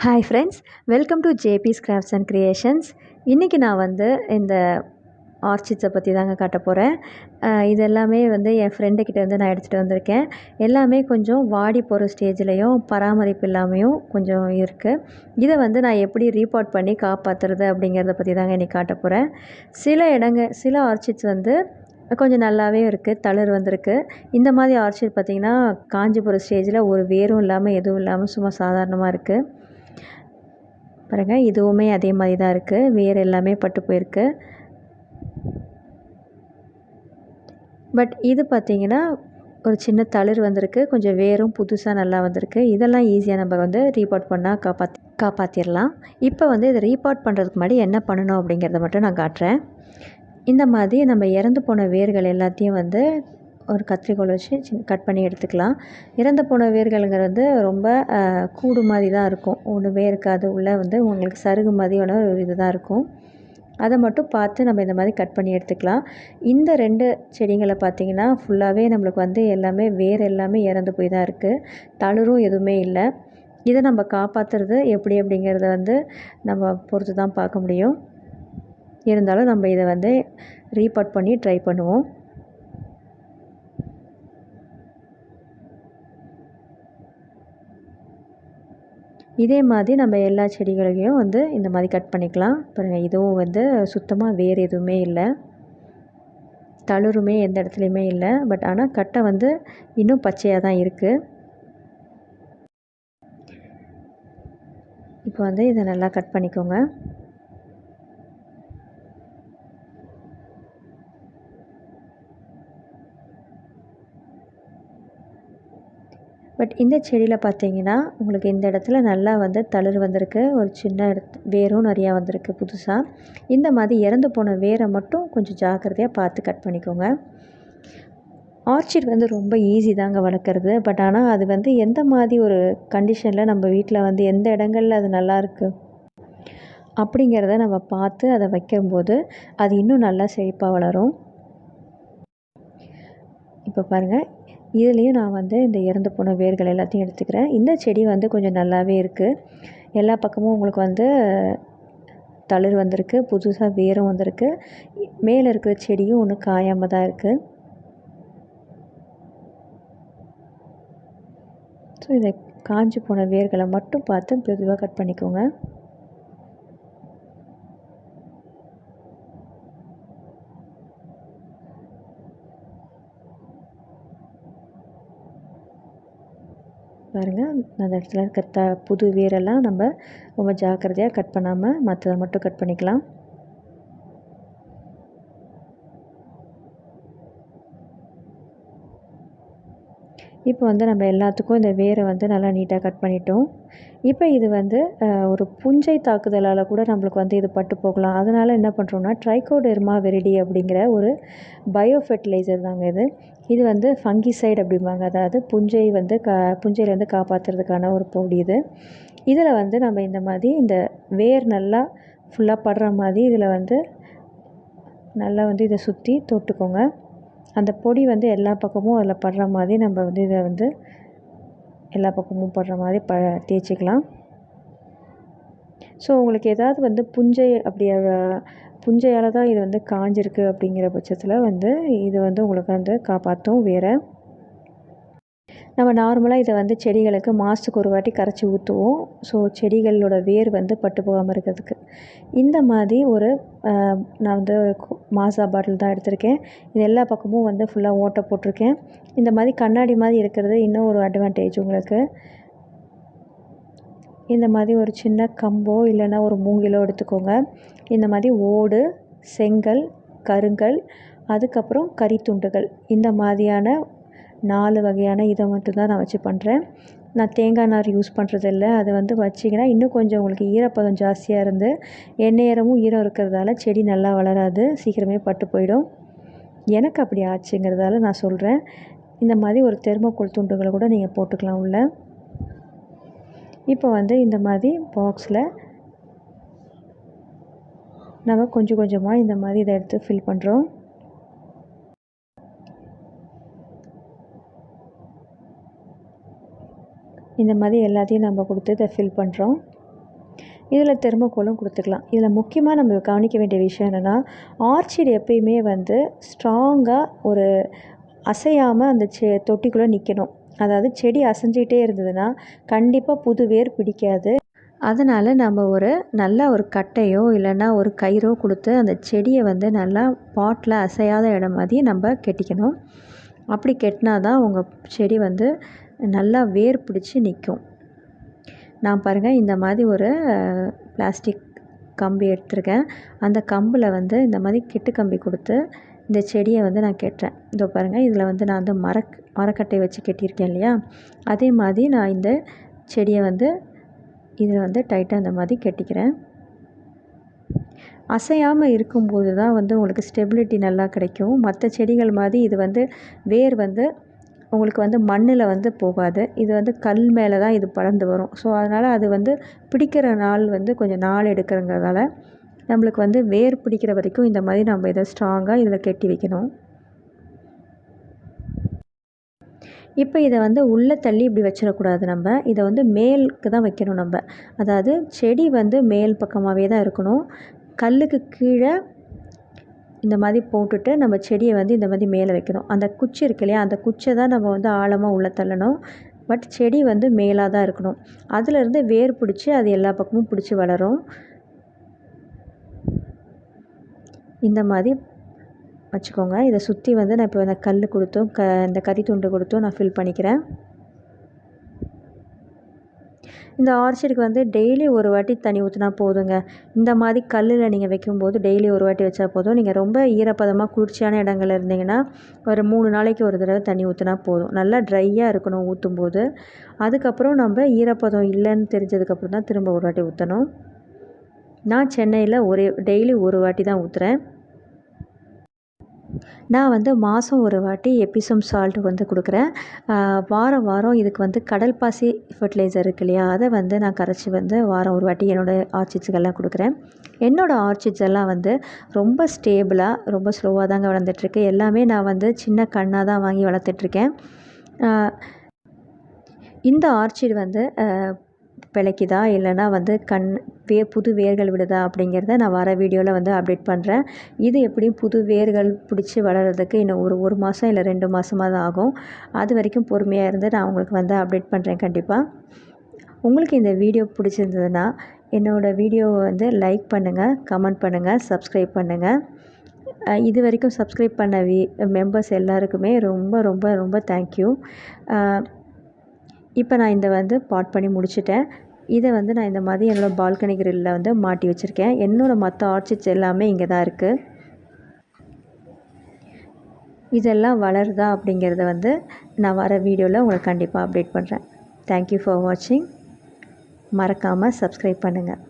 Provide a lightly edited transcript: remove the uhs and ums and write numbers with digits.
Hi friends, welcome to JP's crafts and creations. இன்றைக்கி நான் இந்த ஆர்ச்சிட்ஸை பற்றி தாங்க காட்ட போகிறேன். இது எல்லாமே என் ஃப்ரெண்டுக்கிட்டேருந்து நான் எடுத்துகிட்டு வந்திருக்கேன். எல்லாமே கொஞ்சம் வாடி போகிற ஸ்டேஜ்லேயும் பராமரிப்பு இல்லாமையும் கொஞ்சம் இருக்குது. இதை நான் எப்படி ரீபாட் பண்ணி காப்பாற்றுறது அப்படிங்கிறத பற்றி தாங்க இன்றைக்கி காட்ட போகிறேன். சில ஆர்ச்சிட்ஸ் கொஞ்சம் நல்லாவே இருக்குது, தளிர் வந்திருக்கு. இந்த மாதிரி ஆர்ச்சிட் பார்த்திங்கன்னா காஞ்சி போகிற ஸ்டேஜில் ஒரு வேரும் இல்லாமல் எதுவும் இல்லாமல் சும்மா சாதாரணமாக இருக்குது. பாருங்கள், இதுவுமே அதே மாதிரி தான் இருக்குது. வேர் எல்லாமே பட்டு போயிருக்கு. பட் இது பார்த்திங்கன்னா ஒரு சின்ன தளிர் வந்திருக்கு, கொஞ்சம் வேரும் புதுசாக நல்லா வந்திருக்கு. இதெல்லாம் ஈஸியாக நம்ம ரீபாட் பண்ணால் காப்பாற்றிடலாம். இப்போ இதை ரீபாட் பண்ணுறதுக்கு முன்னாடி என்ன பண்ணணும் அப்படிங்கிறத மட்டும் நான் காட்டுறேன். இந்த மாதிரி நம்ம இறந்து போன வேர்கள் எல்லாத்தையும் ஒரு கத்திரிக்கோல் வச்சு கட் பண்ணி எடுத்துக்கலாம். இறந்து போன வேர்களுங்கிறது ரொம்ப கூடு மாதிரி தான் இருக்கும், ஒன்றுமே இருக்காது. உள்ளே உங்களுக்கு சருகு மாதிரியான ஒரு இது தான் இருக்கும். அதை மட்டும் பார்த்து நம்ம இந்த மாதிரி கட் பண்ணி எடுத்துக்கலாம். இந்த 2 செடிகளை பார்த்திங்கன்னா ஃபுல்லாகவே நம்மளுக்கு எல்லாமே வேர் எல்லாமே இறந்து போய் தான் இருக்குது, தளிரும் எதுவுமே இல்லை. இதை நம்ம காப்பாற்றுறது எப்படி அப்படிங்கிறத நம்ம பொறுத்து தான் பார்க்க முடியும். இருந்தாலும் நம்ம இதை ரீபாட் பண்ணி ட்ரை பண்ணுவோம். இதே மாதிரி நம்ம எல்லா செடிகளையும் இந்த மாதிரி கட் பண்ணிக்கலாம். பாருங்கள், இதுவும் சுத்தமாக வேறு எதுவுமே இல்லை, தளிருமே எந்த இடத்துலையுமே இல்லை. பட் ஆனால் கட்டை இன்னும் பச்சையாக தான் இருக்குது. இப்போ இதை நல்லா கட் பண்ணிக்கோங்க. பட் இந்த செடியில் பார்த்தீங்கன்னா உங்களுக்கு இந்த இடத்துல நல்லா தளிர் வந்திருக்கு, ஒரு சின்ன வேரும் நிறையா வந்திருக்கு புதுசாக. இந்த மாதிரி இறந்து போன வேரை மட்டும் கொஞ்சம் ஜாக்கிரதையாக பார்த்து கட் பண்ணிக்கோங்க. ஆர்ச்சிட் ரொம்ப ஈஸி தாங்க வளர்க்குறது. பட் ஆனால் அது எந்த மாதிரி ஒரு கண்டிஷனில் நம்ம வீட்டில் எந்த இடங்களில் அது நல்லாயிருக்கு அப்படிங்கிறத நம்ம பார்த்து அதை வைக்கும்போது அது இன்னும் நல்லா செழிப்பாக வளரும். இப்போ பாருங்கள், இதுலேயும் நான் இந்த இறந்து போன வேர்கள் எல்லாத்தையும் எடுத்துக்கிறேன். இந்த செடி கொஞ்சம் நல்லாவே இருக்குது. எல்லா பக்கமும் உங்களுக்கு தளிர் வந்திருக்கு, புதுசாக வேரும் வந்திருக்கு. மேலே இருக்கிற செடியும் ஒன்றும் காயாமல் தான் இருக்குது. ஸோ இதை காஞ்சி போன வேர்களை மட்டும் பார்த்து மெதுவாக கட் பண்ணிக்கோங்க. பாருங்கள், அந்த இடத்துல இருக்க புது வேரெல்லாம் நம்ம ரொம்ப ஜாக்கிரதையாக கட் பண்ணாமல் மற்றதை மட்டும் கட் பண்ணிக்கலாம். இப்போ நம்ம எல்லாத்துக்கும் இந்த வேரை நல்லா நீட்டாக கட் பண்ணிட்டோம். இப்போ இது ஒரு புஞ்சை தாக்குதலால் கூட நம்மளுக்கு இது பட்டு போகலாம். அதனால் என்ன பண்ணுறோம்னா ட்ரைகோடெர்மா விரிடி அப்படிங்கிற ஒரு பயோ ஃபெர்டிலைசர் தாங்க இது. இது ஃபங்கிசைட் அப்படிம்பாங்க. அதாவது புஞ்சையிலேருந்து காப்பாற்றுறதுக்கான ஒரு பொடி இது. இதில் நம்ம இந்த மாதிரி இந்த வேர் நல்லா ஃபுல்லாக படுற மாதிரி இதில் நல்லா இதை சுற்றி தொட்டுக்கோங்க. அந்த பொடி எல்லா பக்கமும் அதில் படுற மாதிரி நம்ம இதை எல்லா பக்கமும் படுற மாதிரி தேய்ச்சிக்கலாம். ஸோ உங்களுக்கு ஏதாவது புஞ்சை புஞ்சையால் தான் இது காஞ்சிருக்கு அப்படிங்கிற பட்சத்தில் இது உங்களுக்கு காப்பாற்றும் வேறு. நம்ம நார்மலாக இதை செடிகளுக்கு மாதத்துக்கு ஒரு வாட்டி கரைச்சி ஊற்றுவோம். ஸோ செடிகளோட வேர் பட்டு போகாமல் இருக்கிறதுக்கு. இந்த மாதிரி நான் மாசா பாட்டில் தான் எடுத்திருக்கேன். இது எல்லா பக்கமும் ஃபுல்லாக ஓட்டை போட்டிருக்கேன். இந்த மாதிரி கண்ணாடி மாதிரி இருக்கிறது இன்னும் ஒரு அட்வான்டேஜ் உங்களுக்கு. இந்த மாதிரி ஒரு சின்ன கம்போ இல்லைன்னா ஒரு மூங்கிலோ எடுத்துக்கோங்க. இந்த மாதிரி ஓடு, செங்கல், கருங்கல், அதுக்கப்புறம் கரித்துண்டுகள், இந்த மாதிரியான 4 வகையான இதை மட்டும்தான் நான் வச்சு பண்ணுறேன். நான் தேங்காய் நார் யூஸ் பண்ணுறதில்ல. அது வச்சிங்கன்னா இன்னும் கொஞ்சம் உங்களுக்கு ஈரப்பதம் ஜாஸ்தியாக இருந்து எந்நேரமும் ஈரம் இருக்கிறதால செடி நல்லா வளராது, சீக்கிரமே பட்டு போயிடும். எனக்கு அப்படி ஆச்சுங்கிறதால நான் சொல்கிறேன். இந்த மாதிரி ஒரு தெர்மோகோல் துண்டுகளை கூட நீங்கள் போட்டுக்கலாம் உள்ள. இப்போ இந்த மாதிரி பாக்ஸில் நம்ம கொஞ்சம் கொஞ்சமாக இந்த மாதிரி இதை எடுத்து ஃபில் பண்ணுறோம். இந்த மாதிரி எல்லாத்தையும் நம்ம கொடுத்து இதை ஃபில் பண்ணுறோம். இதில் தெர்மோகோலும் கொடுத்துக்கலாம். இதில் முக்கியமாக நம்ம கவனிக்க வேண்டிய விஷயம் என்னென்னா, ஆர்ச்சிட் எப்பயுமே வந்து ஸ்ட்ராங்காக ஒரு அசையாமல் அந்த தொட்டிக்குள்ளே நிற்கணும். அதாவது செடி அசைஞ்சிக்கிட்டே இருந்ததுன்னா கண்டிப்பாக புது வேர் பிடிக்காது. அதனால் நம்ம நல்ல ஒரு கட்டையோ இல்லைன்னா ஒரு கயிறோ கொடுத்து அந்த செடியை வந்து நல்லா பாட்டில் அசையாத இடம் மாதிரி நம்ம கெட்டிக்கணும். அப்படி கெட்டினா தான் உங்கள் செடி வந்து நல்லா வேர் பிடிச்சி நிற்கும். நான் பாருங்கள் இந்த மாதிரி ஒரு பிளாஸ்டிக் கம்பி எடுத்திருக்கேன். அந்த கம்பில் வந்து இந்த மாதிரி கெட்டு கம்பி கொடுத்து இந்த செடியை வந்து நான் கெட்டுறேன். இதோ பாருங்கள், இதில் வந்து நான் வந்து மரக்கட்டை வச்சு கெட்டியிருக்கேன் இல்லையா, அதே மாதிரி நான் இந்த செடியை வந்து இதில் வந்து டைட்டாக இந்த மாதிரி கெட்டிக்கிறேன். அசையாமல் இருக்கும்போது தான் வந்து உங்களுக்கு ஸ்டெபிலிட்டி நல்லா கிடைக்கும். மற்ற செடிகள் மாதிரி இது வந்து வேர் வந்து உங்களுக்கு வந்து மண்ணில் வந்து போகாது. இது வந்து கல் மேலே தான் இது படர்ந்து வரும். ஸோ அதனால் அது வந்து பிடிக்கிற நாள் வந்து கொஞ்சம் நாள் எடுக்கிறங்கிறதால நம்மளுக்கு வந்து வேர் பிடிக்கிற வரைக்கும் இந்த மாதிரி நம்ம இதை ஸ்ட்ராங்காக இதில் கெட்டி வைக்கணும். இப்போ இதை வந்து உள்ளே தள்ளி இப்படி வச்சிடக்கூடாது. நம்ம இதை வந்து மேலுக்கு தான் வைக்கணும். நம்ம அதாவது செடி வந்து மேல் பக்கமாகவே தான் இருக்கணும். கல்லுக்கு கீழே இந்த மாதிரி போட்டுட்டு நம்ம செடியை வந்து இந்த மாதிரி மேலே வைக்கணும். அந்த குச்சி இருக்கு இல்லையா, அந்த குச்சை தான் நம்ம வந்து ஆழமாக உள்ளே தள்ளணும். பட் செடி வந்து மேலாக தான் இருக்கணும். அதிலேருந்து வேர் பிடிச்சி அது எல்லா பக்கமும் பிடிச்சி வளரும். இந்த மாதிரி வச்சுக்கோங்க. இதை சுற்றி வந்து நான் இப்போ இந்த கல் கொடுத்தும் இந்த கறி துண்டு கொடுத்தும் நான் ஃபில் பண்ணிக்கிறேன். இந்த ஆர்ச்சிடுக்கு வந்து டெய்லி ஒரு வாட்டி தண்ணி ஊற்றினா போதுங்க. இந்த மாதிரி கல்லில் நீங்கள் வைக்கும்போது டெய்லி ஒரு வாட்டி வச்சா போதும். நீங்கள் ரொம்ப ஈரப்பதமாக குளிர்ச்சியான இடங்கள்ல இருந்தீங்கன்னா ஒரு 3 நாளைக்கு ஒரு தடவை தண்ணி ஊற்றினா போதும். நல்லா ட்ரையாக இருக்கணும் ஊற்றும்போது. அதுக்கப்புறம் நம்ம ஈரப்பதம் இல்லைன்னு தெரிஞ்சதுக்கப்புறம் தான் திரும்ப ஒரு வாட்டி ஊற்றணும். நான் சென்னையில் டெய்லி ஒரு வாட்டி தான் ஊற்றுறேன். நான் வந்து மாதம் ஒரு வாட்டி எபிசம் சால்ட் வந்து கொடுக்குறேன். வாரம் வாரம் இதுக்கு வந்து கடல் பாசி ஃபர்டிலைசர் இருக்கு இல்லையா, அதை வந்து நான் கரைச்சி வந்து வாரம் ஒரு வாட்டி என்னோடய ஆர்ச்சிட்ஸுக்கெல்லாம் கொடுக்குறேன். என்னோடய ஆர்ச்சிட்ஸ் எல்லாம் வந்து ரொம்ப ஸ்டேபிளாக ரொம்ப ஸ்லோவாக தாங்க வளர்ந்துட்டுருக்கு. எல்லாமே நான் வந்து சின்ன கண்ணாக தான் வாங்கி வளர்த்துட்ருக்கேன். இந்த ஆர்ச்சிட் வந்து பிழைக்குதா இல்லைனா வந்து புது வேர்கள் விடுதா அப்படிங்கிறத நான் வர வீடியோவில் வந்து அப்டேட் பண்ணுறேன். இது எப்படியும் புது வேர்கள் பிடிச்சி வளர்கிறதுக்கு இன்னும் ஒரு மாதம் இல்லை 2 மாதமாக தான் ஆகும். அது வரைக்கும் பொறுமையாக இருந்து நான் உங்களுக்கு வந்து அப்டேட் பண்ணுறேன் கண்டிப்பாக. உங்களுக்கு இந்த வீடியோ பிடிச்சிருந்ததுன்னா என்னோடய வீடியோவை வந்து லைக் பண்ணுங்கள், கமெண்ட் பண்ணுங்கள், சப்ஸ்கிரைப் பண்ணுங்கள். இது வரைக்கும் சப்ஸ்கிரைப் பண்ண மெம்பர்ஸ் எல்லாருக்குமே ரொம்ப ரொம்ப ரொம்ப தேங்க்யூ. இப்போ நான் இந்த வந்து பாட் பண்ணி முடிச்சிட்டேன். இதை வந்து நான் இந்த மாதிரி என்னோடய பால்கனி கிரில்லில் வந்து மாட்டி வச்சுருக்கேன். என்னோடய மற்ற ஆர்ச்சிட்ஸ் எல்லாமே இங்கே தான் இருக்குது. இதெல்லாம் வளருதா அப்படிங்கிறத வந்து நான் வர வீடியோவில் உங்களுக்கு கண்டிப்பாக அப்டேட் பண்ணுறேன். தேங்க்யூ ஃபார் வாட்சிங். மறக்காமல் சப்ஸ்கிரைப் பண்ணுங்கள்.